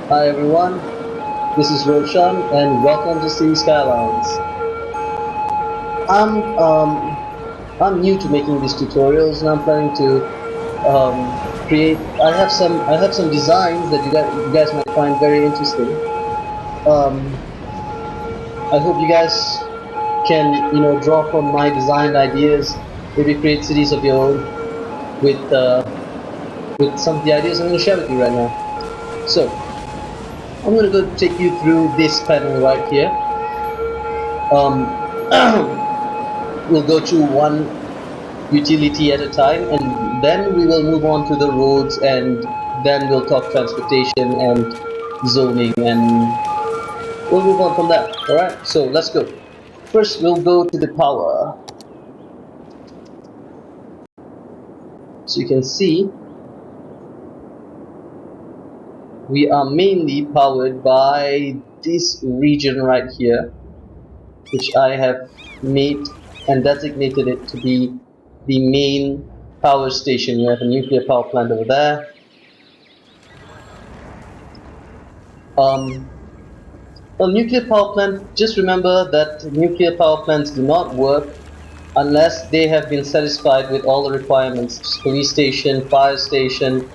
Hi everyone, this is Roshan and welcome to Skylines. I'm um, I'm new to making these tutorials and I'm planning to create. I have some designs that you guys might find very interesting. Um, I hope you guys can draw from my designed ideas, maybe create cities of your own with some of the ideas I'm going to share with you right now. So I'm going to go take you through this panel right here. Um, we'll go through one utility at a time, and then we will move on to the roads, and then we'll talk transportation and zoning, and we'll move on from that. All right, so let's go. First, we'll go to the power. So you can see we are mainly powered by this region right here, which I have made and designated it to be the main power station. We have a nuclear power plant over there. Um, A nuclear power plant, just remember that nuclear power plants do not work unless they have been satisfied with all the requirements: police station, fire station,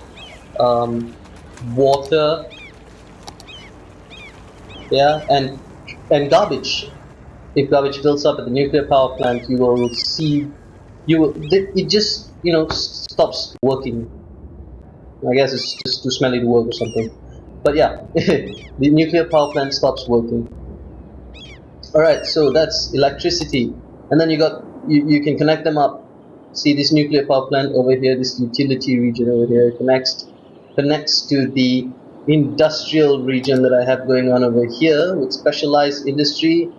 um, water, yeah, and garbage. If garbage builds up at the nuclear power plant, you will see it just stops working. I guess it's just too smelly to work or something. But yeah, the nuclear power plant stops working. Alright, so that's electricity. And then you can connect them up. See this nuclear power plant over here, this utility region over here connects to the industrial region that I have going on over here with specialized industry,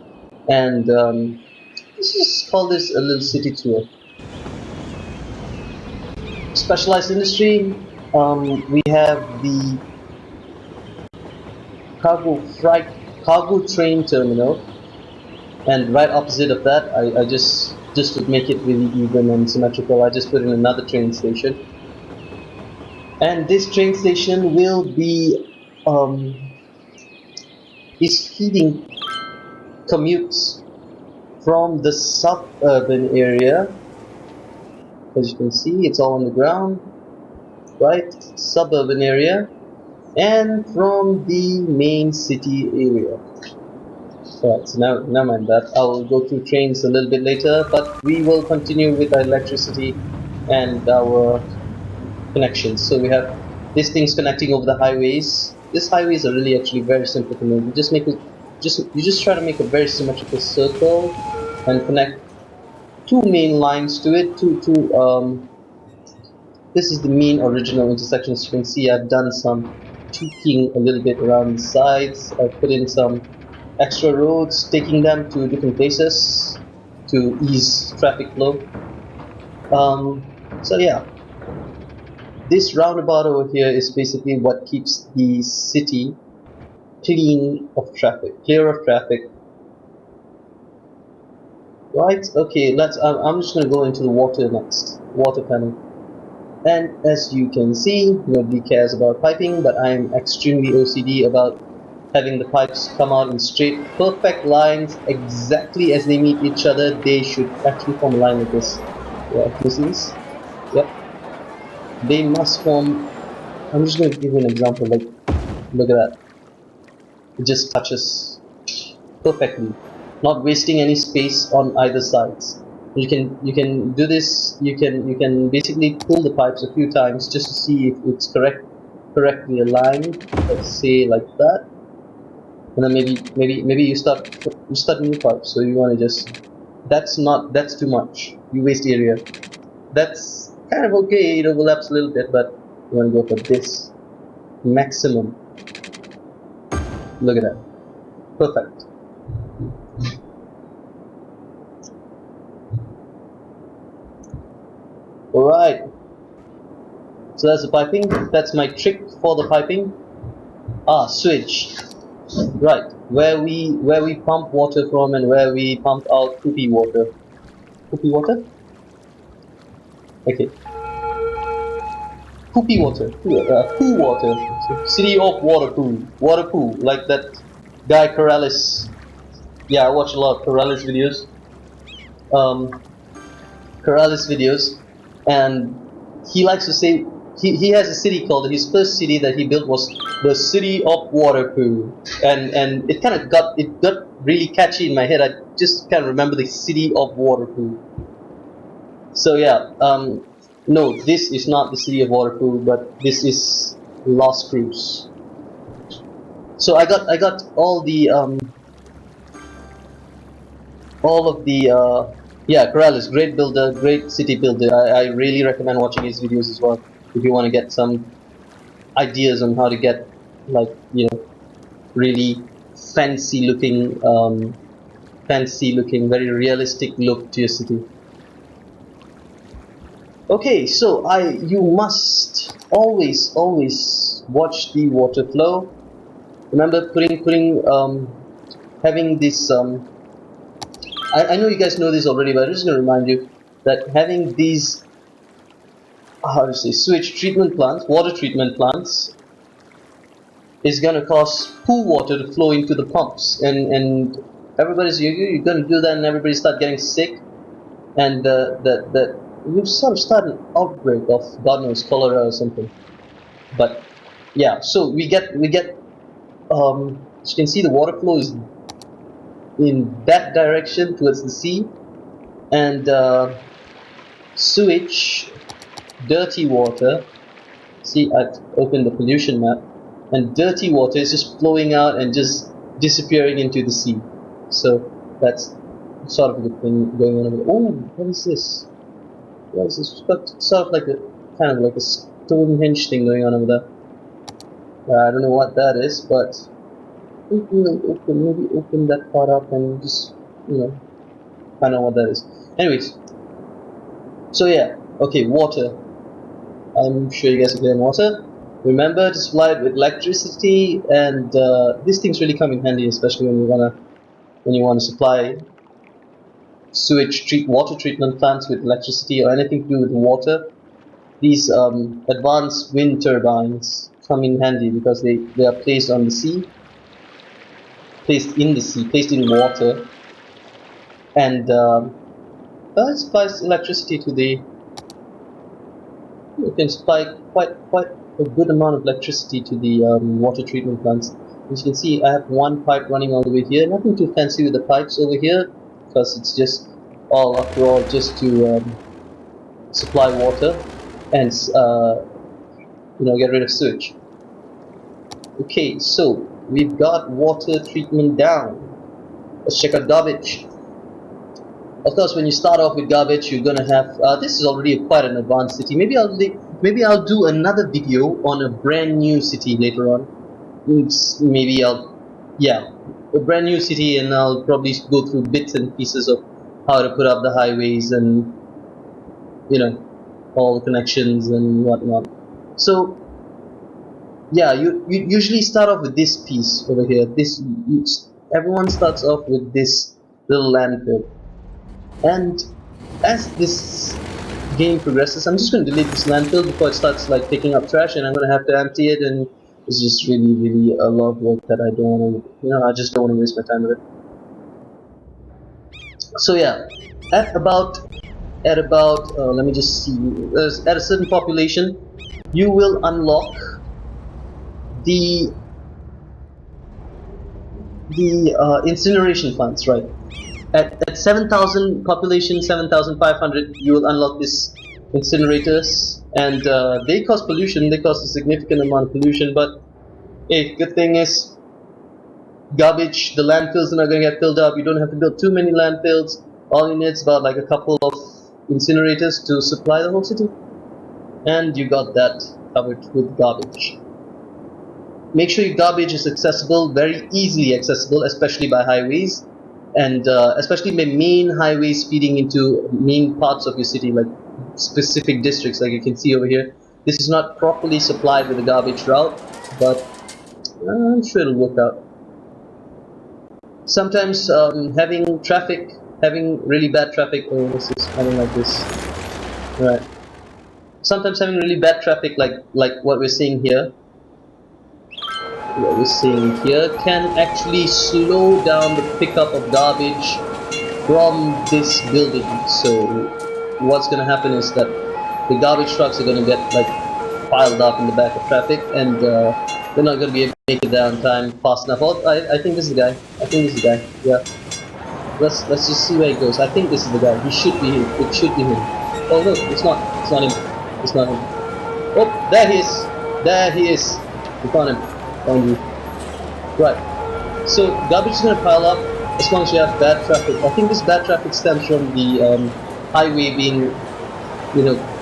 and let's just call this a little city tour. Specialized industry, we have the cargo freight cargo train terminal. And right opposite of that, I just to make it really even and symmetrical, I just put in another train station. And this train station will be um, is feeding commutes from the suburban area. As you can see, it's all on the ground, right? Suburban area, and from the main city area. Right, so now, never mind that. I will go through trains a little bit later, but we will continue with our electricity and our connections. So we have these things connecting over the highways. These highways are really actually very simple to make. You just try to make a very symmetrical circle and connect two main lines to it. This is the main original intersection. As you can see, I've done some tweaking a little bit around the sides. I've put in some extra roads, taking them to different places to ease traffic flow. So yeah, this roundabout over here is basically what keeps the city clear of traffic. Right? Okay, I'm just gonna go into the water next, water panel. And as you can see, nobody cares about piping, but I'm extremely OCD about having the pipes come out in straight, perfect lines, exactly as they meet each other. They should actually form a line like this. Yeah, can you see this? Yep. They must form. I'm just going to give you an example. Like, look at that. It just touches perfectly, not wasting any space on either sides. You can do this. You can basically pull the pipes a few times just to see if it's correctly aligned. Let's say like that, and then maybe you start a new pipe. So you want to just that's too much. You waste area. That's kind of okay. It overlaps a little bit, but you want to go for this maximum. Look at that. Perfect. Alright. So that's the piping. That's my trick for the piping. Switch. Right. Where we pump water from and where we pump out poopy water. Poopy water? Okay. Poopy water, poo water, city of water poo, like that guy Corrales. Yeah, I watch a lot of Corrales videos. Um, Corrales videos, and he likes to say he has a city called his first city that he built was the city of water poo, and it kind of got really catchy in my head. I just can't remember the city of water poo. So yeah, no, this is not the city of water poo, but this is Lost Cruz. So I got all of the yeah, Corrales, great builder, great city builder. I really recommend watching his videos as well if you want to get some ideas on how to get, like, really fancy looking, very realistic look to your city. Okay, so you must always watch the water flow. Remember putting having this I know you guys know this already, but I'm just gonna remind you that having these, how to say, sewage treatment plants, water treatment plants, is gonna cause pool water to flow into the pumps, and you're gonna do that, and everybody start getting sick, and that you sort of start an outbreak of, God knows, cholera or something. But yeah, so we get as you can see, the water flow is in that direction towards the sea, and sewage, dirty water. See, I've opened the pollution map, and dirty water is just flowing out and just disappearing into the sea. So that's sort of a good thing going on over there. Oh, what is this? What is this? It's got sort of like a kind of like a Stonehenge thing going on over there. I don't know what that is, but maybe open that part up and just, find out what that is. Anyways, so yeah, okay, water. I'm sure you guys are getting water. Remember to supply it with electricity, and these things really come in handy, especially when you wanna supply water treatment plants with electricity or anything to do with water. These advanced wind turbines come in handy because they are placed on the sea, placed in water, and it supplies electricity to the. You can supply quite a good amount of electricity to the water treatment plants. As you can see, I have one pipe running all the way here. Nothing too fancy with the pipes over here, because it's just after all, just to supply water and get rid of sewage. Okay, so we've got water treatment down. Let's check out garbage. Of course, when you start off with garbage, you're gonna have. This is already quite an advanced city. Maybe I'll do another video on a brand new city later on. Maybe yeah, a brand new city, and I'll probably go through bits and pieces of how to put up the highways and all the connections and whatnot. So yeah, you usually start off with this piece over here. Everyone starts off with this little landfill. And as this game progresses, I'm just going to delete this landfill before it starts like picking up trash, and I'm going to have to empty it, and it's just really a lot of work that I don't want to, I just don't want to waste my time with it. So yeah, at about let me just see, at a certain population, you will unlock the incineration plants, right? At 7,000 population, 7,500, you will unlock these incinerators, and they cause pollution. They cause a significant amount of pollution, but hey, good thing is garbage. The landfills are not going to get filled up. You don't have to build too many landfills. All you need is about like a couple of incinerators to supply the whole city, and you got that covered with garbage. Make sure your garbage is accessible, very easily accessible, especially by highways, and especially by main highways feeding into main parts of your city, like specific districts, like you can see over here. This is not properly supplied with a garbage route, but I'm sure it'll work out. Sometimes having really bad traffic. Oh, I don't like this. Right. sometimes having really bad traffic, like what we're seeing here, can actually slow down the pickup of garbage from this building. So what's going to happen is that the garbage trucks are going to get like piled up in the back of traffic, and they're not going to be able to make it down time fast enough. Oh, I think this is the guy. I think this is the guy. Yeah. Let's just see where he goes. I think this is the guy. He should be him. It should be him. Oh look, it's not. It's not him. It's not him. Oh, there he is. There he is. We found him. Found you. Right. So garbage is gonna pile up as long as you have bad traffic. I think this bad traffic stems from the highway being,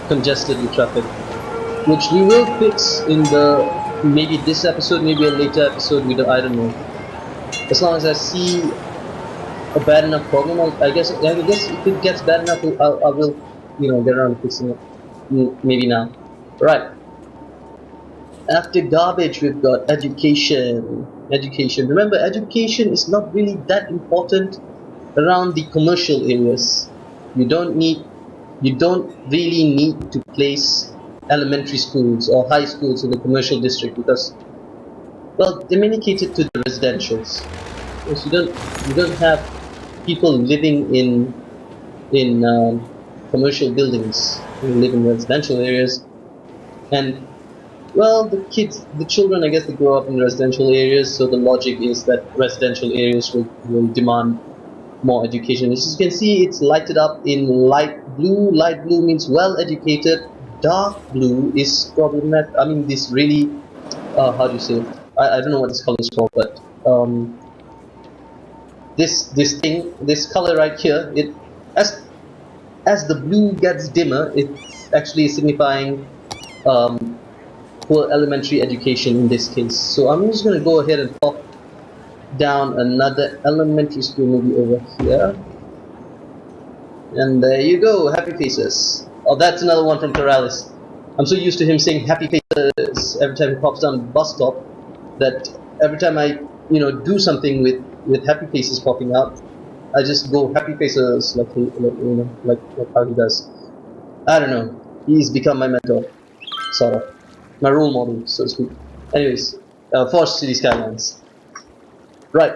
congested with traffic, which we will fix in the maybe this episode, maybe a later episode. I don't know. As long as I see a bad enough problem, I guess if it gets bad enough, I will, get around to fixing it. Maybe now. Right. After garbage, we've got education. Education. Remember, education is not really that important around the commercial areas. You don't really need to place elementary schools or high schools in the commercial district because, well, they're mainly catered to the residentials. Because you don't have people living in commercial buildings. You live in residential areas, and well, the children, I guess, they grow up in residential areas, so the logic is that residential areas will demand more education. As you can see, it's lighted up in light blue. Light blue means well educated. Dark blue is problematic. I mean, this really, how do you say it? I don't know what this color is called, but this color right here, as the blue gets dimmer, it's actually signifying poor elementary education in this case. So I'm just going to go ahead and pop down another elementary school maybe over here. And there you go, happy faces. Oh, that's another one from Corrales. I'm so used to him saying happy faces every time he pops down the bus stop that every time I, do something with happy faces popping out, I just go happy faces like how he does. I don't know. He's become my mentor, sort of. My role model, so to speak. Anyways, for City Skylines. Right.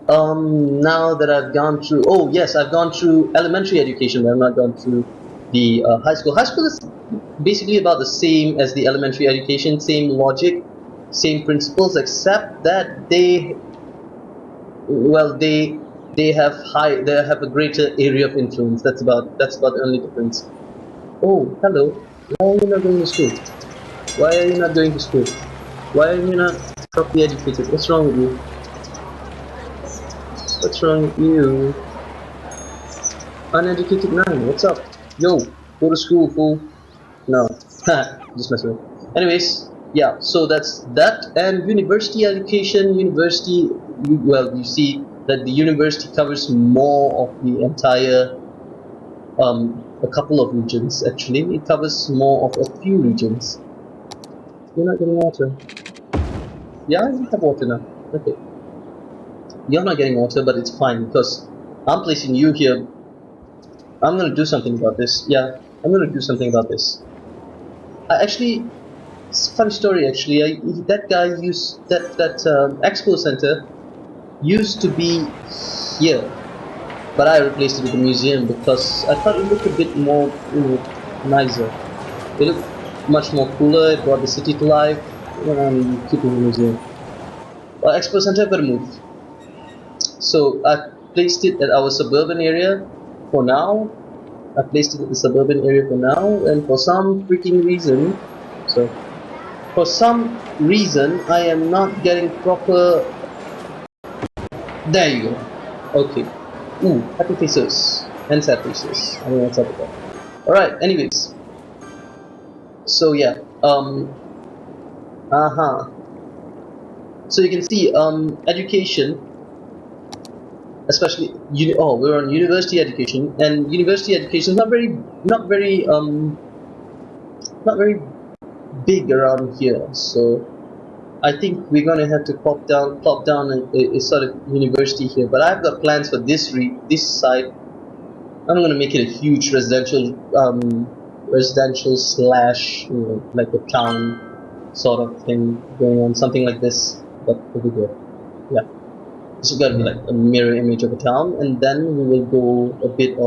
Now that I've gone through, oh yes, I've gone through elementary education, but I've not gone through the high school. High school is basically about the same as the elementary education, same logic, same principles, except that they have a greater area of influence. That's about the only difference. Oh, hello. Why are you not going to school? Why are you not going to school? Why are you not properly educated? What's wrong with you? What's wrong with you? Uneducated 9, what's up? Yo, go to school, fool. No. Just messing with. Anyways, yeah, so that's that. And university education, you see that the university covers more of the entire, a couple of regions actually. It covers more of a few regions. You're not getting water. Yeah, you have water now. Okay. You're not getting water, but it's fine because I'm placing you here. I'm gonna do something about this. Yeah, I'm gonna do something about this. Actually, it's a funny story. Actually, that guy used that expo center used to be here, but I replaced it with a museum because I thought it looked a bit more, nicer. It looked much more cooler. It brought the city to life. I'm keeping the museum. Well, expo center got to move. So I placed it at our suburban area for now. I placed it at the suburban area for now, and for some freaking reason, I am not getting proper. There you go. Okay. Ooh, happy faces and sad faces. I don't know what's up with that. All right. Anyways. So yeah. So you can see education. Especially, we're on university education, and university education is not very big around here. So I think we're gonna have to plop down a sort of university here. But I've got plans for this site. I'm gonna make it a huge residential residential slash, like a town sort of thing going on, something like this, but over here. Yeah, this is gonna be like a mirror image of a town, and then we will go a bit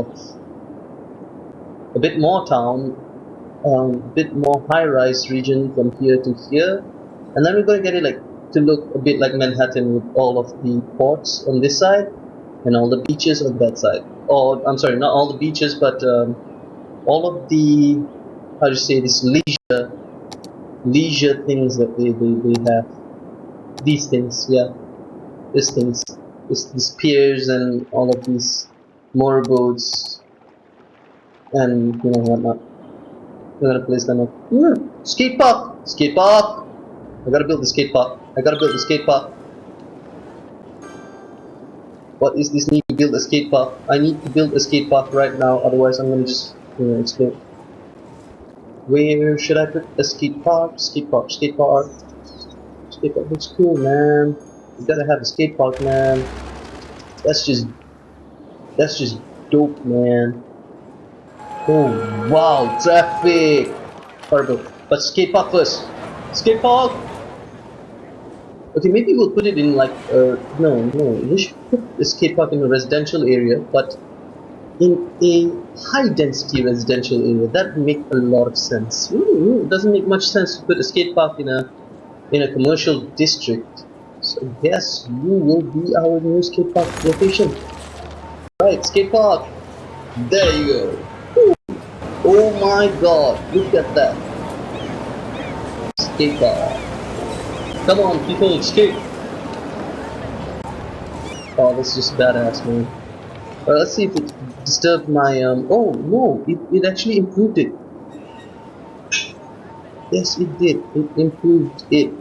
more town, a bit more high-rise region from here to here, and then we're gonna get it like to look a bit like Manhattan with all of the ports on this side and all the beaches on that side. Or I'm sorry, not all the beaches, but all of the, how do you say this, leisure things that they have. These things, yeah, these things, these piers and all of these motorboats and whatnot. We're gonna place them up. Skate park, skate park. I gotta build the skate park. I gotta build the skate park. What is this need to build a skate park? I need to build a skate park right now, otherwise I'm gonna just explode. Where should I put a skate park? Skate park, skate park. Skate park looks cool, man. You gotta have a skate park, man. That's just dope, man. Oh wow, traffic. Horrible. But skate park first. Skate park. Okay, maybe we'll put it in like no, we should put the skate park in a residential area, but in a high density residential area. That would make a lot of sense. It doesn't make much sense to put a skate park in a commercial district. So yes, you will be our new skate park location. Right, skate park. There you go. Woo. Oh my god, look at that. Skate park. Come on, people, skate! Oh, that's just badass, man. Let's see if it disturbed my, oh, no, it actually improved it. Yes, it did. It improved it.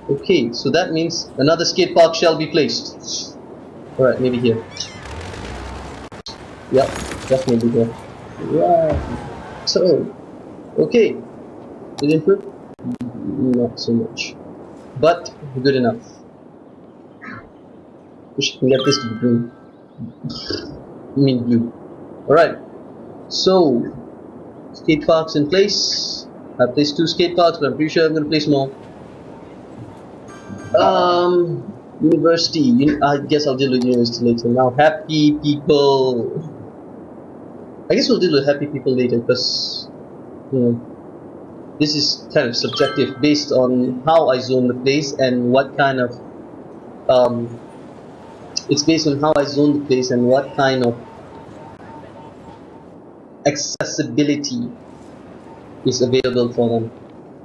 Okay, so that means another skate park shall be placed. Alright, maybe here. Yep, definitely here. Right. So, okay. Did it improve? Not so much, but good enough. We should get this to be green. I mean blue. Alright, so skate parks in place. I placed 2 skate parks, but I'm pretty sure I'm gonna place more. University. I guess I'll deal with university later. Now, happy people. I guess we'll deal with happy people later because this is kind of subjective based on how I zone the place and what kind of it's based on how I zone the place and what kind of accessibility is available for them.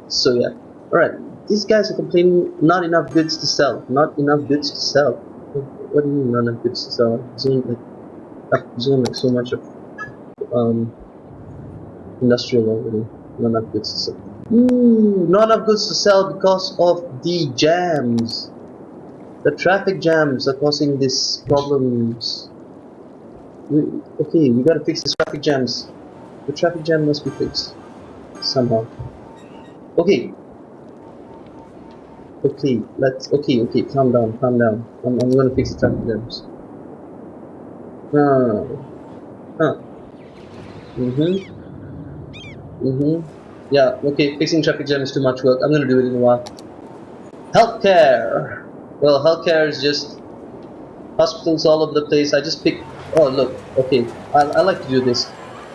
So yeah, alright, these guys are complaining not enough goods to sell. Not enough goods to sell. What do you mean not enough goods to sell? I've zoned like so much of industrial already. Not enough goods to sell. Not enough goods to sell because of the jams. The traffic jams are causing these problems. Okay, we gotta fix the traffic jams. The traffic jam must be fixed somehow. Okay. Okay, okay, calm down. I'm gonna fix the traffic jams. Yeah, okay, fixing traffic jam is too much work. I'm gonna do it in a while. Healthcare. Well, healthcare is just hospitals all over the place. I just pick. Oh look, okay. I like to do this.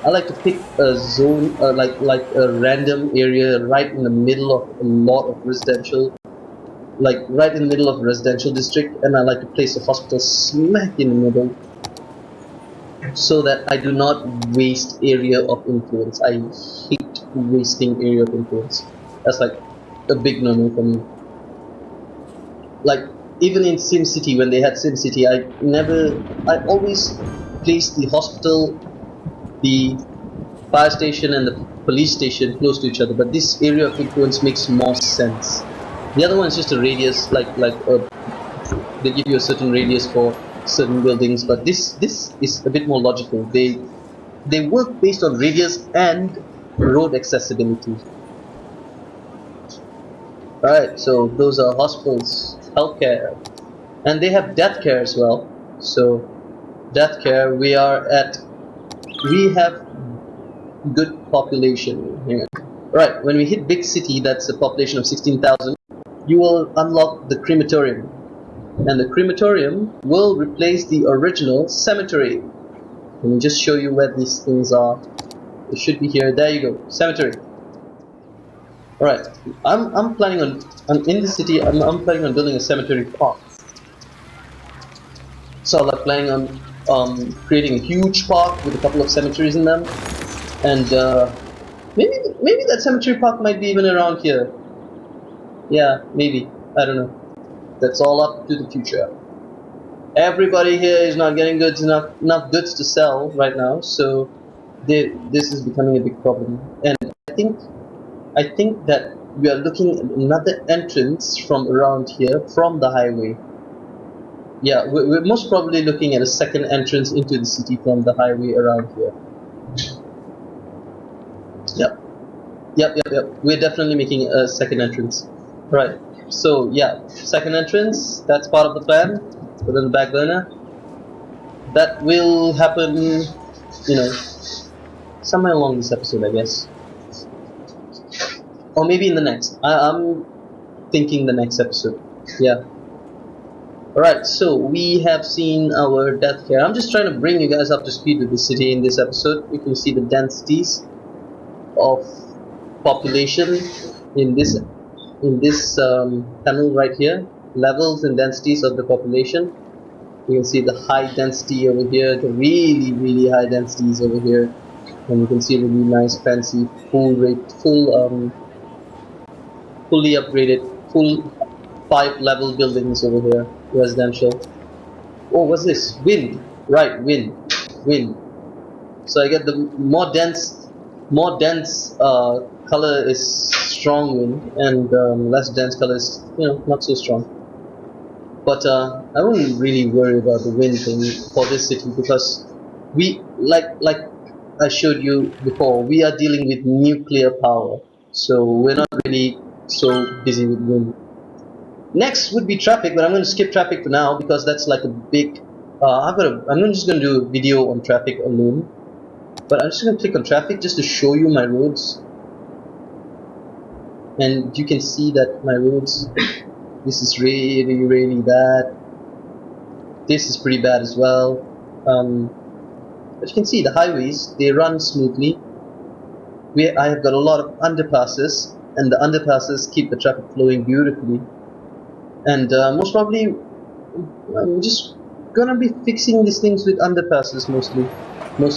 I like to pick a zone, like a random area right in the middle of a lot of residential, like right in the middle of a residential district, and I like to place a hospital smack in the middle, so that I do not waste area of influence. I hate wasting area of influence. That's like a big no-no for me. Like even in SimCity, when they had SimCity, I always placed the hospital, the fire station and the police station close to each other, but this area of influence makes more sense. The other one is just a radius, they give you a certain radius for certain buildings, but this is a bit more logical. They work based on radius and road accessibility. Alright, so those are hospitals, healthcare, and they have death care as well. So death care, we have good population. Hang on. Right, when we hit big city, that's a population of 16,000, you will unlock the crematorium. And the crematorium will replace the original cemetery. Let me just show you where these things are. It should be here. There you go. Cemetery. Alright. I'm planning on in the city I'm planning on building a cemetery park. So I'm planning on creating a huge park with a couple of cemeteries in them. And maybe that cemetery park might be even around here. Yeah, maybe. I don't know. That's all up to the future. Everybody here is not getting enough goods to sell right now, so this is becoming a big problem. And I think that we are looking at another entrance from around here, from the highway. Yeah, we're most probably looking at a second entrance into the city from the highway around here. Yep. We're definitely making a second entrance. Right. So yeah, second entrance. That's part of the plan. Put on the back burner. That will happen, somewhere along this episode, I guess, or maybe in the next. I'm thinking the next episode. Yeah. Alright, so we have seen our death here. I'm just trying to bring you guys up to speed with the city in this episode. You can see the densities of population in this panel right here. Levels and densities of the population. You can see the high density over here, the really high densities over here, and you can see really nice, fancy, fully upgraded, full 5-level buildings over here, residential. Oh, what's this? Wind. Right, wind. So I get the more dense color is strong wind, and less dense color is not so strong. But I wouldn't really worry about the wind thing for this city, because we like I showed you before, we are dealing with nuclear power, so we're not really so busy with wind. Next would be traffic, but I'm going to skip traffic for now because that's like a big. I'm just going to do a video on traffic alone. But I'm just going to click on traffic just to show you my roads, and you can see that my roads. This is really bad. This is pretty bad as well. But you can see the highways, they run smoothly. I have got a lot of underpasses, and the underpasses keep the traffic flowing beautifully. And most probably, I'm just gonna be fixing these things with underpasses most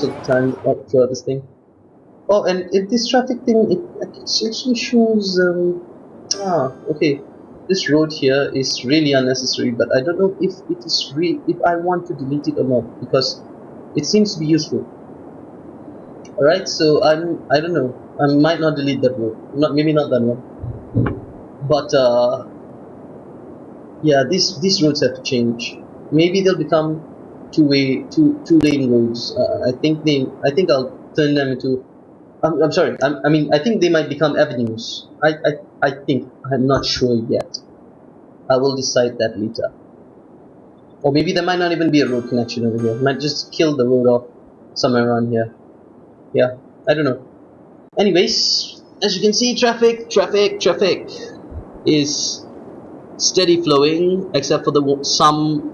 of the time throughout this thing. Oh, and if this traffic thing, it actually shows. Okay. This road here is really unnecessary, but I don't know if it is if I want to delete it or not, because it seems to be useful. Alright, so I don't know. I might not delete that road. Maybe not that one. But yeah, these roads have to change. Maybe they'll become two lane roads. I think I'll turn them into. I'm sorry. I think they might become avenues. I think. I'm not sure yet. I will decide that later. Or maybe there might not even be a road connection over here. Might just kill the road off somewhere around here. Yeah, I don't know. Anyways, as you can see, traffic is steady flowing, except for some,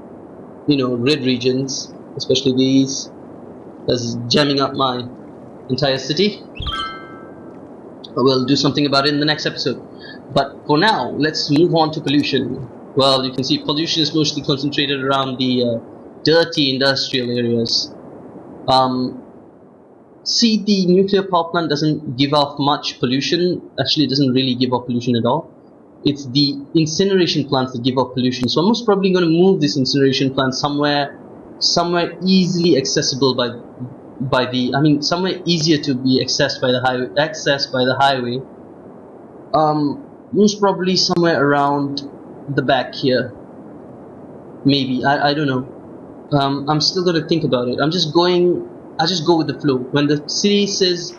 red regions, especially these. That's jamming up my entire city. We'll do something about it in the next episode. But for now, let's move on to pollution. Well, you can see pollution is mostly concentrated around the dirty industrial areas. See, the nuclear power plant doesn't give off much pollution. Actually, it doesn't really give off pollution at all. It's the incineration plants that give off pollution. So I'm most probably going to move this incineration plant somewhere easily accessible somewhere easier to be accessed by the highway. Most probably somewhere around the back here. Maybe, I don't know. I'm still gonna think about it. I just go with the flow. When the city says,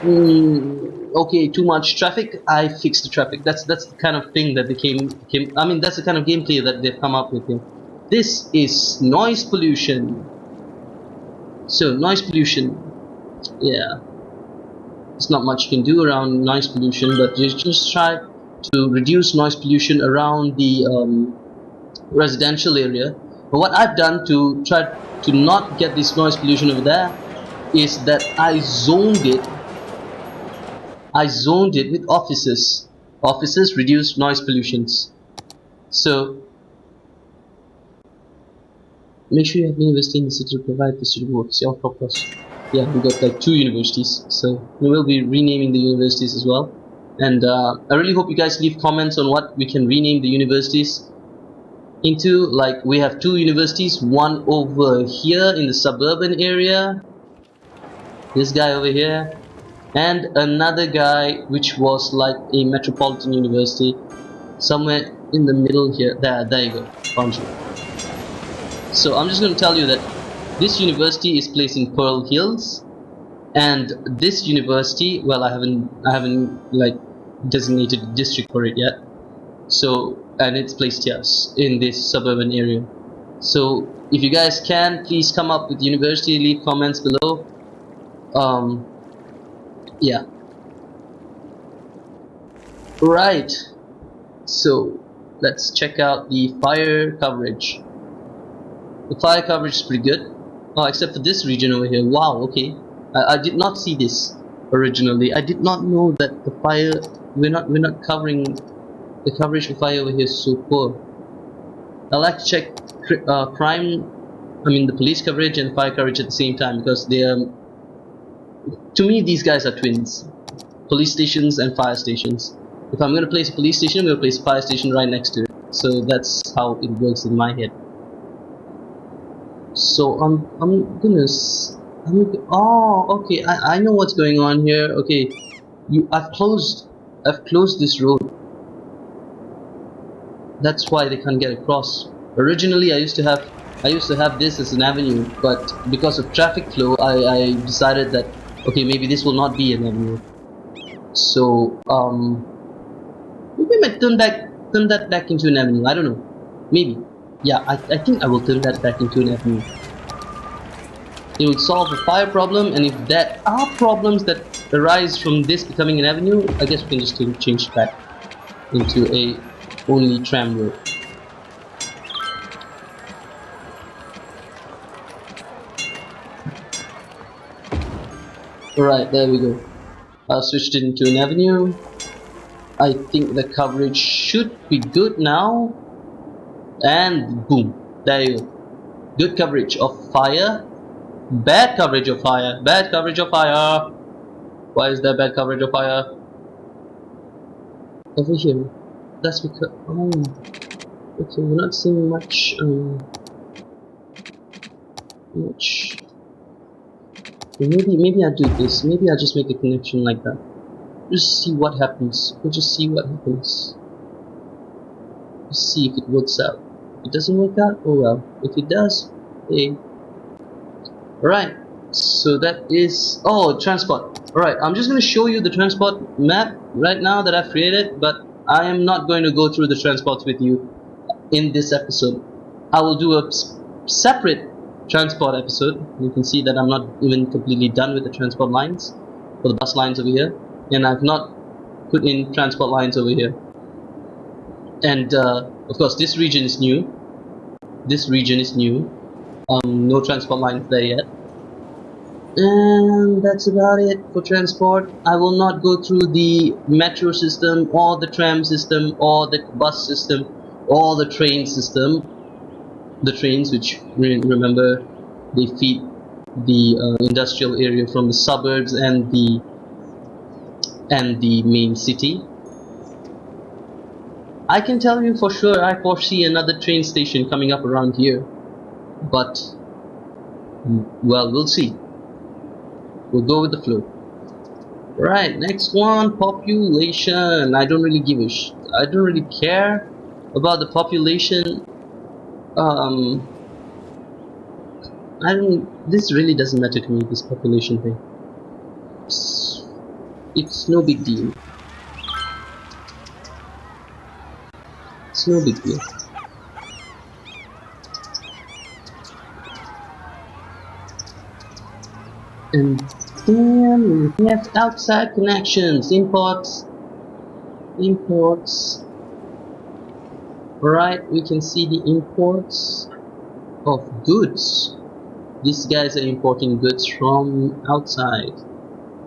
okay, too much traffic, I fix the traffic. That's the kind of thing that that's the kind of gameplay that they've come up with here. This is noise pollution. So noise pollution, yeah. there's not much you can do around noise pollution, but you just try to reduce noise pollution around the residential area. But what I've done to try to not get this noise pollution over there is that I zoned it with offices. Offices reduce noise pollutions. So make sure you have university in the city to provide the student works, your purpose. Yeah, we got like 2 universities, so we will be renaming the universities as well. And I really hope you guys leave comments on what we can rename the universities into. Like, we have 2 universities, one over here in the suburban area, this guy over here, and another guy which was like a metropolitan university somewhere in the middle here. There you go, found you. So I'm just going to tell you that this university is placed in Pearl Hills, and this university, well, I haven't like designated a district for it yet. So, and it's placed here in this suburban area. So if you guys can, please come up with university, leave comments below. Yeah. Right. So let's check out the fire coverage. The fire coverage is pretty good. Oh, except for this region over here. Wow, okay. I did not see this originally. I did not know that the fire, we're not covering the coverage for fire over here is so poor. I like to check the police coverage and fire coverage at the same time, because they are, to me, these guys are twins. Police stations and fire stations. If I'm gonna place a police station, I'm gonna place a fire station right next to it. So that's how it works in my head. So oh, okay, I know what's going on here. Okay, I've closed this road. That's why they can't get across. Originally I used to have this as an avenue, but because of traffic flow I decided that, okay, maybe this will not be an avenue. So maybe I might turn that back into an avenue. I don't know. Maybe. Yeah, I think I will turn that back into an avenue. It will solve the fire problem, and if there are problems that arise from this becoming an avenue, I guess we can just change it back into a only tram road. Alright, there we go. I've switched it into an avenue. I think the coverage should be good now. And boom, there you go. Good coverage of fire. Bad coverage of fire. Bad coverage of fire. Why is there bad coverage of fire? Over here. That's because, oh, okay, we're not seeing much. Maybe I'll do this. Maybe I'll just make a connection like that. Just see what happens. We'll just see what happens. Just see if it works out. If it doesn't work out, oh well. If it does, hey. Alright, so that is, oh, transport. Alright, I'm just going to show you the transport map right now that I've created, but I am not going to go through the transports with you in this episode. I will do a separate transport episode. You can see that I'm not even completely done with the transport lines, or the bus lines over here, and I've not put in transport lines over here. And of course this region is new. No transport lines there yet. And that's about it for transport. I will not go through the metro system or the tram system or the bus system or the train system. The trains, which, remember, they feed the industrial area from the suburbs and the main city. I can tell you for sure I foresee another train station coming up around here, but well, we'll see. We'll go with the flow. Right, next one, population. I don't really care about the population. This really doesn't matter to me, this population thing. It's no big deal. It's no big deal. And Then we have outside connections, imports. Alright, we can see the imports of goods. These guys are importing goods from outside.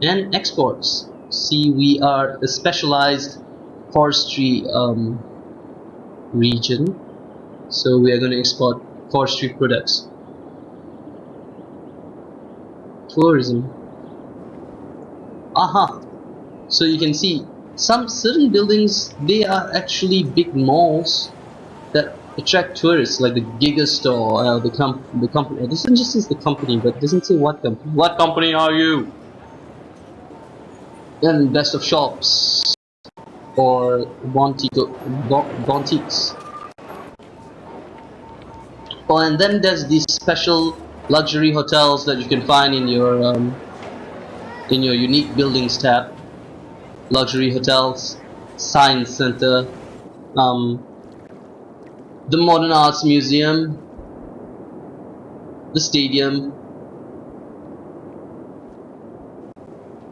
And exports. See, we are a specialized forestry region, so we are going to export forestry products. Tourism. Aha! So you can see some certain buildings, they are actually big malls that attract tourists, like the Giga Store, the company. This one just says the company, but it doesn't say what company. What company are you? And best of shops or boutiques. Oh, and then there's these special luxury hotels that you can find in your unique buildings tab. Luxury hotels, science center, the modern arts museum, the stadium,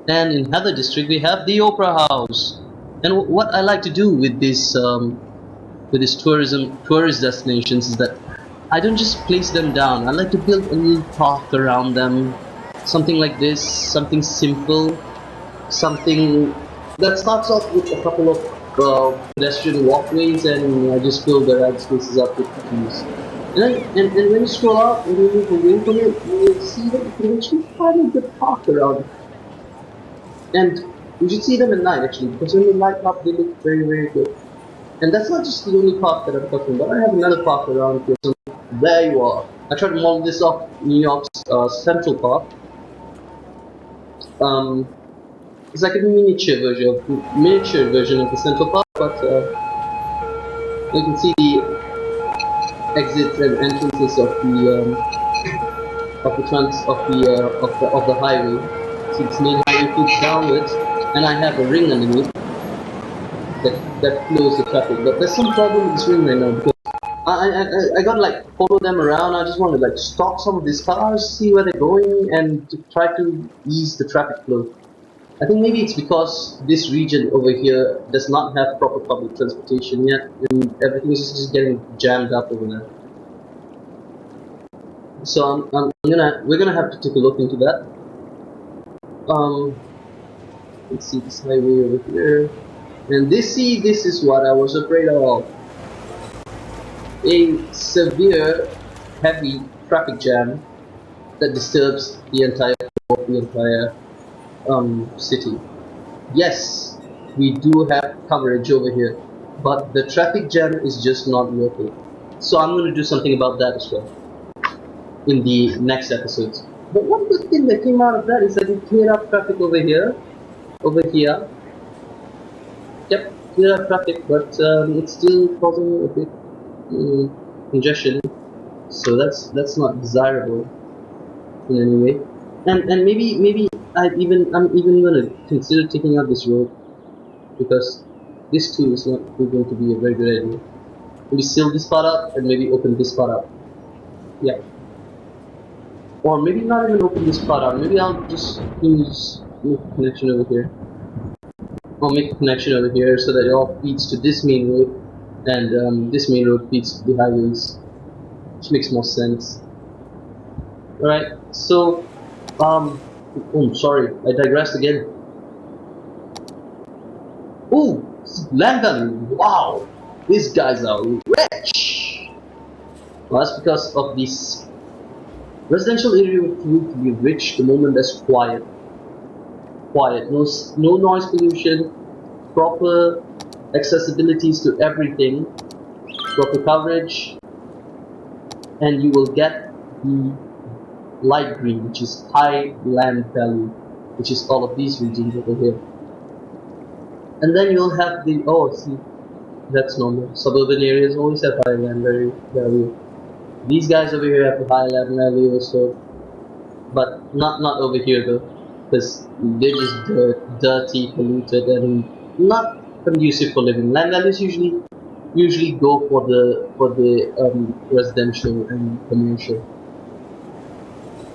and in Heather district we have the opera house. And what I like to do with this tourist destinations is that I don't just place them down. I like to build a little park around them, something like this, something simple, something that starts off with a couple of pedestrian walkways, and I just fill the right spaces up with trees. And when you scroll out and you move away from it, you will see that you can actually find a good park around. And you should see them at night actually, because when they light up, they look very, very good. And that's not just the only park that I'm talking about. I have another park around here. So there you are. I tried to model this off New York's Central Park. It's like a miniature version of the Central Park, but you can see the exits and entrances of the highway. So this main highway feeds downwards, and I have a ring underneath that flows the traffic. But there's some problem with this ring right now because I gotta like follow them around. I just want to like stop some of these cars, see where they're going, and to try to ease the traffic flow. I think maybe it's because this region over here does not have proper public transportation yet, and everything is just getting jammed up over there. So we're gonna have to take a look into that. Let's see this highway over here, and this is what I was afraid of. A severe, heavy traffic jam that disturbs the entire city. Yes, we do have coverage over here, but the traffic jam is just not working. So I'm going to do something about that as well in the next episodes. But one good thing that came out of that is that it cleared up traffic over here. Yep, cleared up traffic, but it's still causing a bit congestion. So that's not desirable in any way. And maybe I'm even gonna consider taking out this road because this too is not going to be a very good idea. Maybe seal this part up and maybe open this part up. Yeah. Or maybe not even open this part up. Maybe I'll just make a connection over here. I'll make a connection over here so that it all feeds to this main road, and this main road feeds to the highways, which makes more sense. Alright, so oh, sorry, I digressed again. Oh, land value! Wow, these guys are rich. Well, that's because of this residential area will prove to be rich the moment there's quiet. No noise pollution, proper accessibilities to everything, proper coverage, and you will get the light green, which is high land value, which is all of these regions over here. And then you'll have the see, that's normal. Suburban areas always have high land value. These guys over here have a high land value also, but not over here though, because they're just dirty, polluted, and not conducive for living. Land values usually go for the residential and commercial.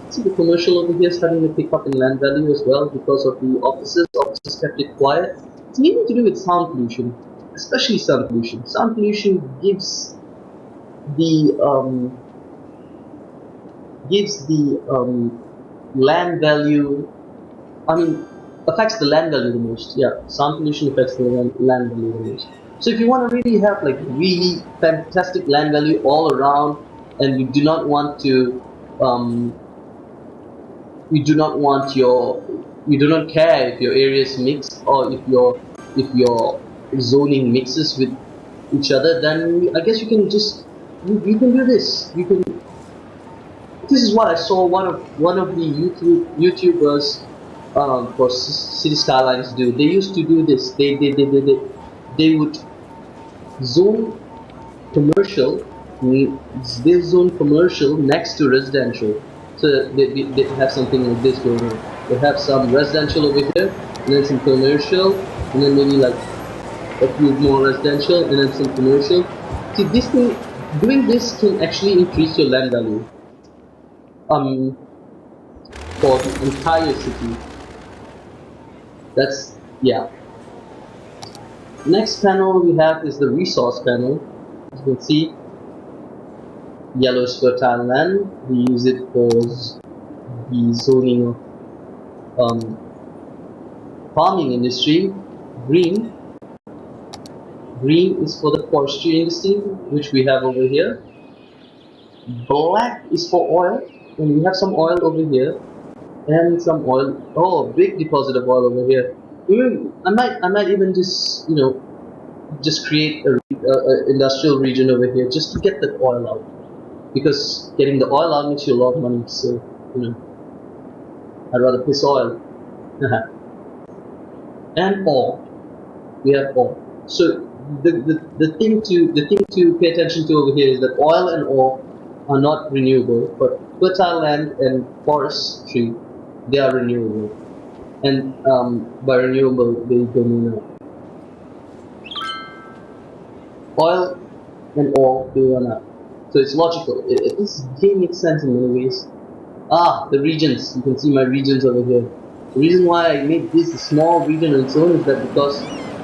See the commercial over here starting to pick up in land value as well because of the offices. Offices kept it quiet. It's mainly to do with sound pollution, especially sound pollution. Sound pollution the um, gives the land value. I mean, affects the land value the most. Yeah, sound pollution affects the land value the most. So if you want to really have like really fantastic land value all around, and um, you do not care if your area is mixed or if your zoning mixes with each other, then I guess you can just you can do this. You can. This is what I saw one of the YouTubers for City Skylines do. They used to do this. They would zone commercial. They zone commercial next to residential. So they have something like this going on. They have some residential over here, and then some commercial, and then maybe like a few more residential, and then some commercial. See, doing this can actually increase your land value. Um, for the entire city. That's, yeah. Next panel we have is the resource panel. As you can see, yellow is fertile land. We use it for the zoning of farming industry. Green is for the forestry industry, which we have over here. Black is for oil, and we have some oil over here, and some oil. Oh, big deposit of oil over here. I might even just create a industrial region over here just to get that oil out, because getting the oil out makes you a lot of money. So I'd rather piss oil. And ore. We have ore. So the thing to pay attention to over here is that oil and ore are not renewable, but fertile land and forestry, they are renewable. And by renewable, they mean oil and ore, they are not. So it's logical. This game makes sense in many ways. The regions. You can see my regions over here. The reason why I made this a small region on its own is that because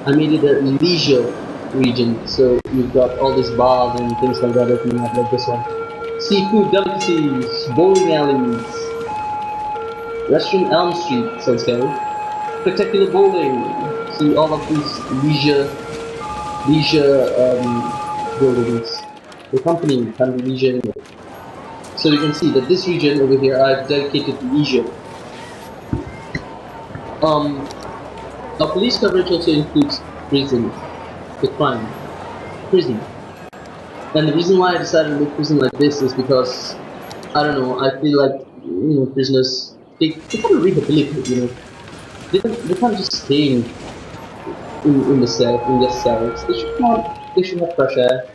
I made it a leisure region. So you've got all these bars and things like that opening up like this one. Seafood delicacies, bowling alleys, restaurant Elm Street, sounds scary. Spectacular bowling. See all of these leisure buildings. The company can be leisure anyway. So you can see that this region over here I've dedicated to leisure. Our police coverage also includes prison, the crime, prison. And the reason why I decided to make prison like this is because, I don't know, I feel like, prisoners, they gotta rehabilitate, They can't just stay in their cells. They should have fresh air,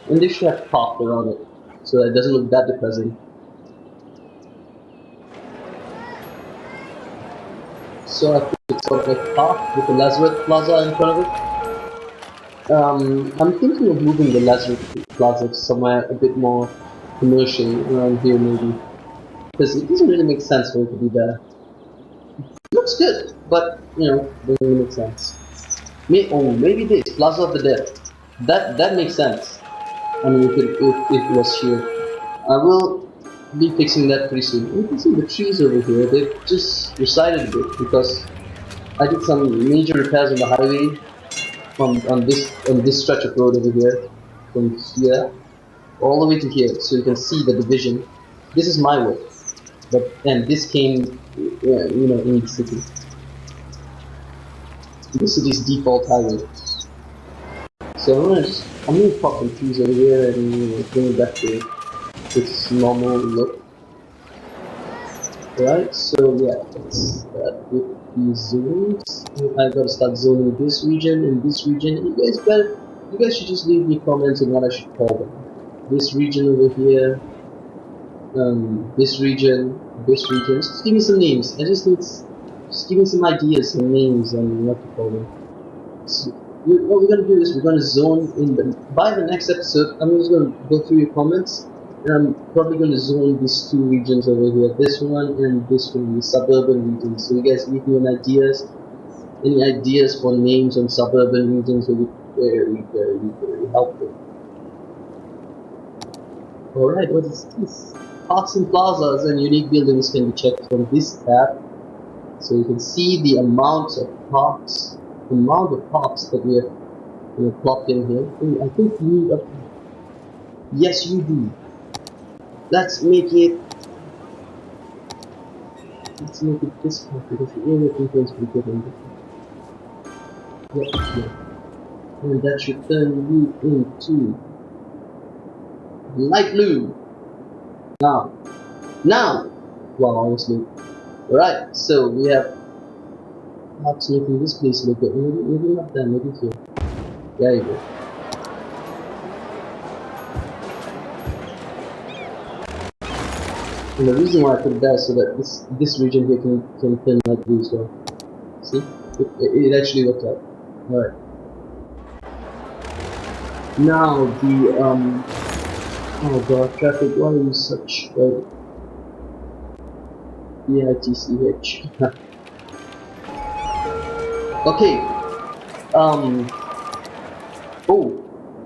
and they should have park around it, so that it doesn't look that depressing. So I think it's sort of like a park with the Lazarus Plaza in front of it. I'm thinking of moving the Lazarus Plaza somewhere a bit more commercial around here maybe, because it doesn't really make sense for it to be there. It looks good, but doesn't really make sense. Maybe this Plaza of the Dead. That makes sense. I mean, if it was here, I will be fixing that pretty soon. You can see the trees over here. They've just resided a bit because I did some major repairs on the highway on this stretch of road over here, from here all the way to here, so you can see the division. This is my work, and this came, in the city. The city's default highway. So I'm gonna pop some trees over here and bring it back to its normal look. Right, so yeah, let's start with the zones. I gotta start zoning this region and this region. You guys should just leave me comments on what I should call them. This region over here, this region. Just give me some names. Just give me some ideas, some names, and what to call them. So, what we're gonna do is we're gonna zone in by the next episode. I'm just gonna go through your comments And I'm probably going to zone these two regions over here. This one and this one, the suburban regions. So you guys give me any ideas for names on suburban regions will be very, very, very helpful. Alright, what is this? Parks and plazas and unique buildings can be checked from this tab. So you can see the amount of parks that we have plopped in here. I think you, yes you do. Let's make it this part because the area contains pretty good in this. Yeah. And that should turn you into light blue. Now. Wow, honestly. Alright, so we have parts making this place look good. Maybe not there, maybe here. There you go. And the reason why I put it there is so that this region here can turn light blue as well. See? It actually worked out. Alright. Now the oh god, traffic, why are you such a BITCH? Okay. Oh,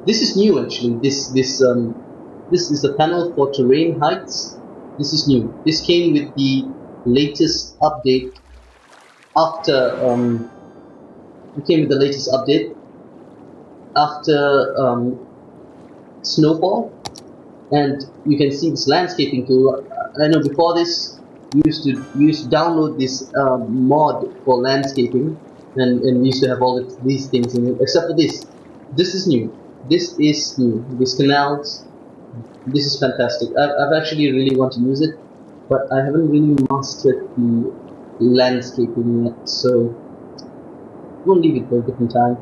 this is new actually. This is a panel for terrain heights. This is new. This came with the latest update after it came with the latest update after snowfall, and you can see this landscaping tool. I know before this we used to download this mod for landscaping, and we used to have all these things in it, except for this. This is new. This is new. These canals. This is fantastic. I've actually really want to use it, but I haven't really mastered the landscaping yet, so we'll leave it for a different time.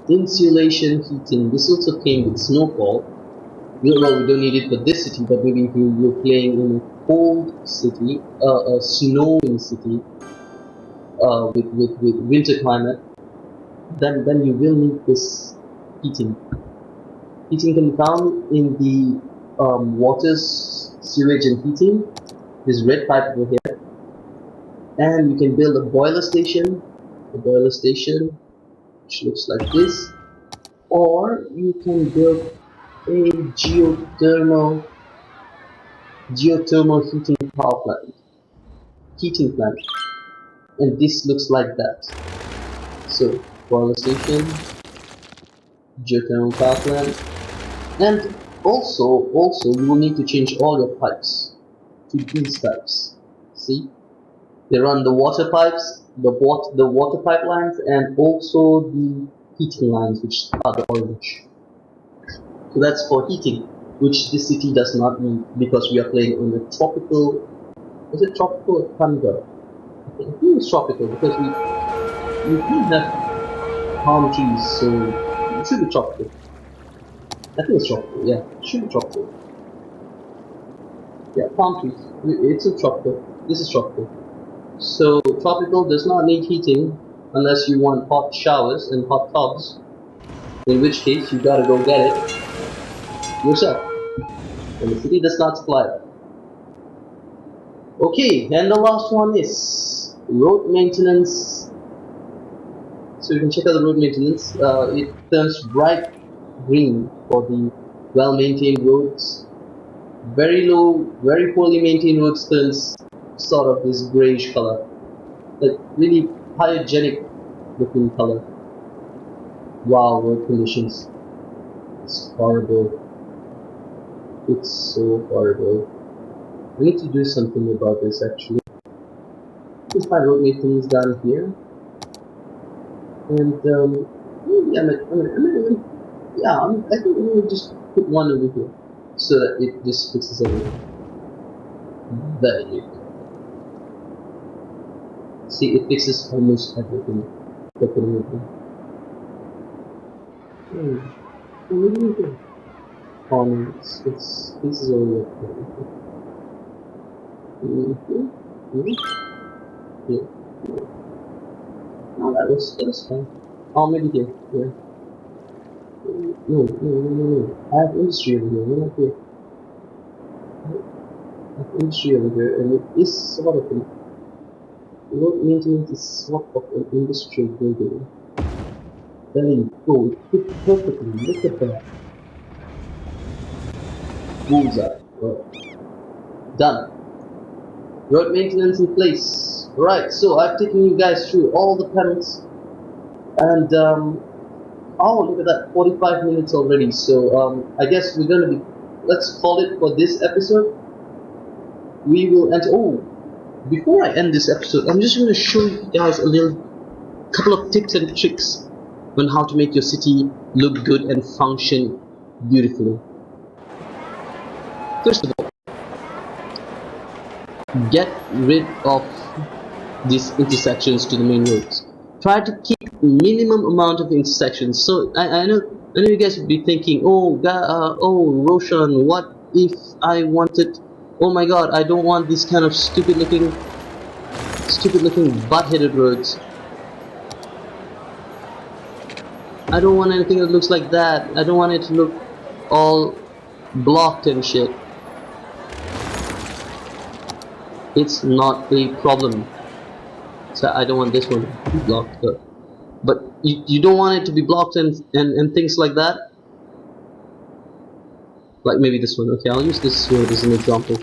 Insulation heating. This also came with snowfall. Well, we don't need it for this city, but maybe if you're playing in a cold city, a snowing city, with winter climate, then you will need this heating. Heating can be found in the water, sewage and heating. This red pipe over here, and you can build a boiler station. Which looks like this, or you can build a geothermal heating plant, and this looks like that. So boiler station, geothermal power plant, and also you will need to change all your pipes to these types. See, they run the water pipes, the water pipelines, and also the heating lines, which are the orange. So that's for heating, which this city does not need because we are playing on a tropical. Is it tropical or tundra? I think it's tropical because we don't have palm trees, so it should be tropical. I think it's tropical. Yeah, it should be tropical. Yeah, palm trees. It's a tropical. This is tropical. So tropical does not need heating unless you want hot showers and hot tubs. In which case you gotta go get it yourself. And the city does not supply it. Okay, and the last one is road maintenance. So you can check out the road maintenance. It turns bright green for the well-maintained roads. Very low, very poorly maintained roads turns sort of this grayish color, like really hygienic looking color. Wow, road conditions. It's horrible. It's so horrible. I need to do something about this actually. Is my road maintenance down here? And I think I'm gonna just put one over here so that it just fixes everything. There you go. See, it fixes almost everything. Definitely. Maybe we can. This is all okay. Yeah. Oh, that was fine. Oh, maybe here. Yeah. No. I have industry over here. We're not here. I have industry over here, and it is sort of an road maintenance is sort of an industrial building. There you go. It fits perfectly. Look at that. Bullseye. Well, done. Road maintenance in place. Right. So I've taken you guys through all the panels, and oh, look at that, 45 minutes already. So I guess we're gonna be, let's call it for this episode. We will enter. Oh, before I end this episode, I'm just gonna show you guys a little couple of tips and tricks on how to make your city look good and function beautifully. First of all, get rid of these intersections to the main roads. Try to keep minimum amount of intersections. So I know you guys would be thinking, oh Roshan, what if I wanted? Oh my God, I don't want this kind of stupid looking butt-headed roads. I don't want anything that looks like that. I don't want it to look all blocked and shit. It's not a problem. So I don't want this one to be blocked, but you don't want it to be blocked and things like that. Like maybe this one. Okay, I'll use this road as an example.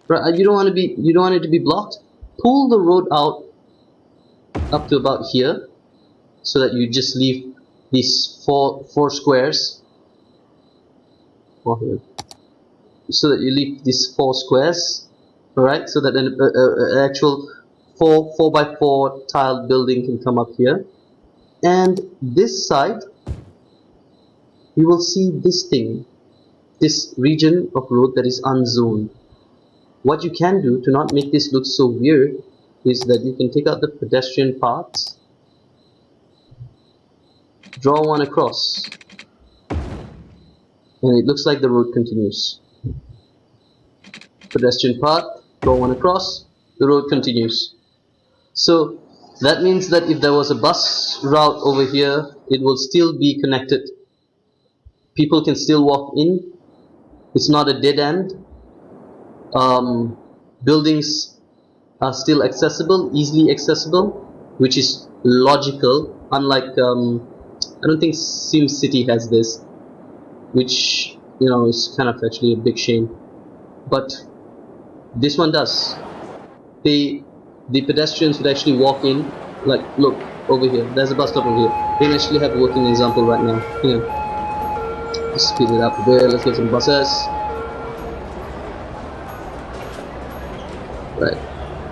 Right, you don't want it to be blocked. Pull the road out up to about here, so that you just leave these four squares. So that you leave these 4 squares. Alright, so that an actual 4x4 tiled building can come up here. And this side, you will see this thing, this region of road that is unzoned. What you can do to not make this look so weird is that you can take out the pedestrian paths, draw one across, and it looks like the road continues. Pedestrian path, draw one across, the road continues. So that means that if there was a bus route over here, it will still be connected. People can still walk in. It's not a dead end. Buildings are still accessible, easily accessible, which is logical. Unlike I don't think SimCity has this, which is kind of actually a big shame. But this one does. The pedestrians would actually walk in. Like, look over here. There's a bus stop over here. We actually have a working example right now. Let's speed it up a bit. Let's get some buses.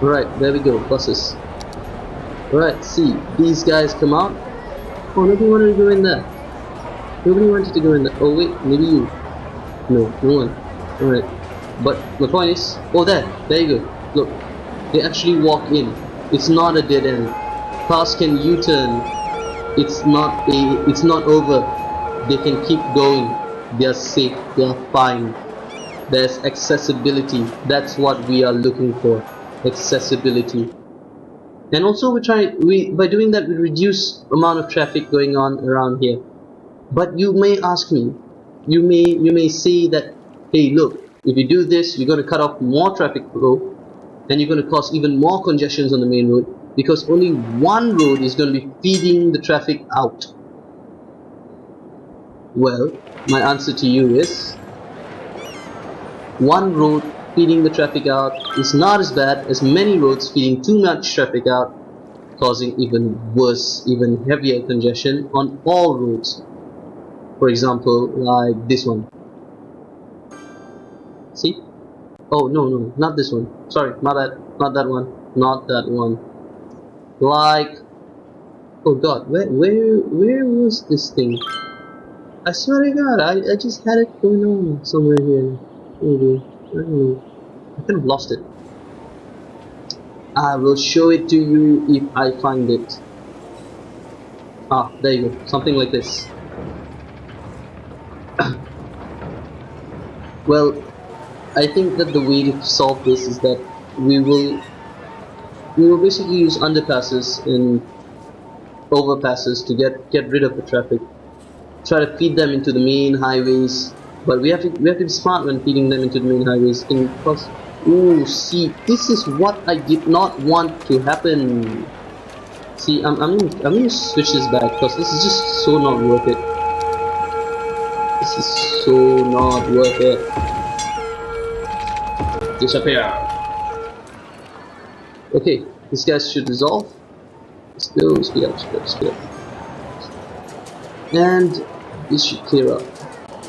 Right, there we go, buses. Right, see, these guys come out. Oh, nobody wanted to go in there. Nobody wanted to go in there. Oh wait, maybe you. No one. Alright. But my point is, oh there you go. Look, they actually walk in. It's not a dead end. Cars can U-turn. It's not over. They can keep going. They are safe. They are fine. There's accessibility. That's what we are looking for. Accessibility. And also by doing that we reduce amount of traffic going on around here. But you may ask me, you may say that, hey look, if you do this, you're going to cut off more traffic flow, and you're going to cause even more congestions on the main road, because only one road is going to be feeding the traffic out. Well, my answer to you is, one road feeding the traffic out is not as bad as many roads feeding too much traffic out, causing even worse, even heavier congestion on all roads. For example, like this one. See? Oh no, not this one. Sorry, my bad. Not that one. Not that one. Like, oh god, where was this thing? I swear to God, I just had it going on somewhere here. Maybe. I don't know. I kind of lost it. I will show it to you if I find it. Ah, there you go. Something like this. Well, I think that the way to solve this is that we will basically use underpasses and overpasses to get rid of the traffic. try to feed them into the main highways, but we have to be smart when feeding them into the main highways. Because see, this is what I did not want to happen. See, I'm gonna switch this back because this is just so not worth it. This is so not worth it. Disappear. Okay, this guy should resolve. Still, speed up. And this should clear up.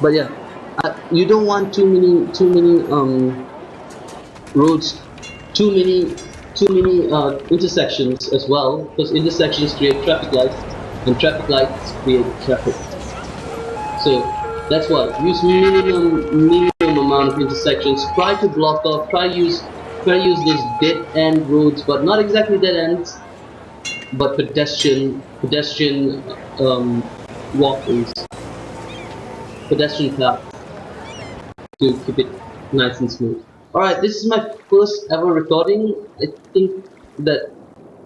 But yeah, you don't want too many roads, too many intersections as well, because intersections create traffic lights, and traffic lights create traffic. So that's why use minimum amount of intersections. Try to block off. Try use these dead end roads, but not exactly dead ends, but pedestrian walkways, pedestrian path to keep it nice and smooth. Alright, this is my first ever recording. I think that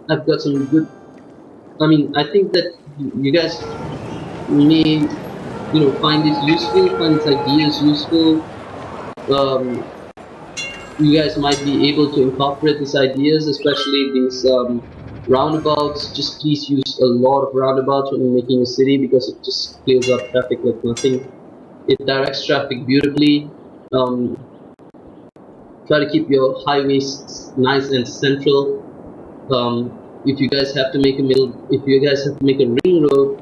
I've got some good. I think that you guys may, find this useful, find these ideas useful. You guys might be able to incorporate these ideas, especially these roundabouts. Just please use a lot of roundabouts when making a city, because it just clears up traffic like nothing. It directs traffic beautifully. Try to keep your highways nice and central. If you guys have to make a ring road,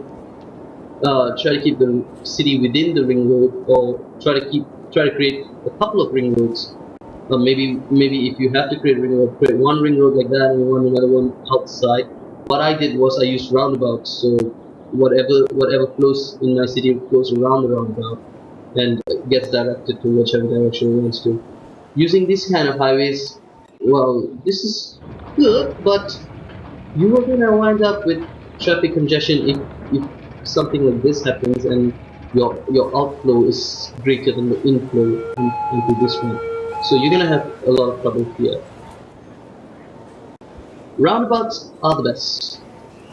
try to keep the city within the ring road, or try to create a couple of ring roads. Maybe if you have to create a ring road, create one ring road like that and another one outside. What I did was I used roundabouts, so whatever flows in my city flows around the roundabout and gets directed to whichever direction it wants to. Using this kind of highways, well, this is good, but you are gonna wind up with traffic congestion if something like this happens and your outflow is greater than the inflow into this one. So you're gonna have a lot of trouble here. Roundabouts are the best.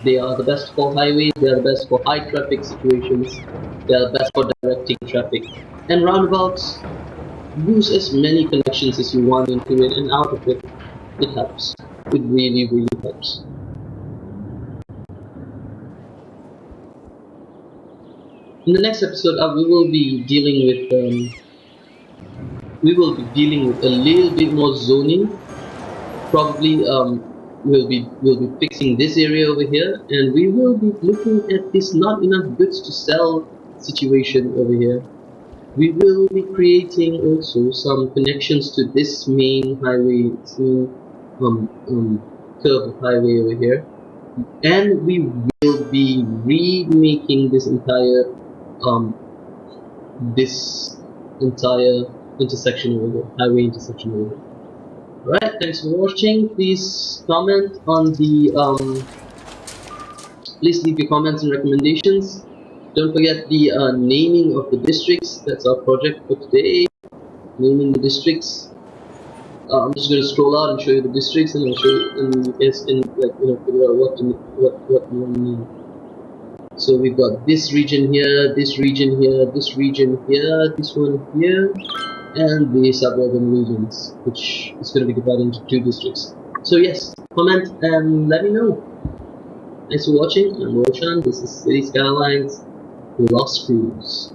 They are the best for highways, they are the best for high traffic situations, they are the best for directing traffic. And roundabouts, use as many connections as you want into it, and out of it, it helps. It really, really helps. In the next episode, we will be dealing with a little bit more zoning. Probably we'll be fixing this area over here, and we will be looking at this not enough goods to sell situation over here. We will be creating also some connections to this main highway, curve of highway over here, and we will be remaking this entire intersection over here, highway intersection over here. Alright, thanks for watching. Please comment on the please leave your comments and recommendations. Don't forget the naming of the districts. That's our project for today. Naming the districts. I'm just going to scroll out and show you the districts, and I'll show you, and you guys can figure out what you want to name. So we've got this region here, this region here, this region here, this one here, and the suburban regions, which is going to be divided into 2 districts. So yes, comment and let me know. Thanks for watching. I'm Roshan. This is City Skylines, Lost Cruz.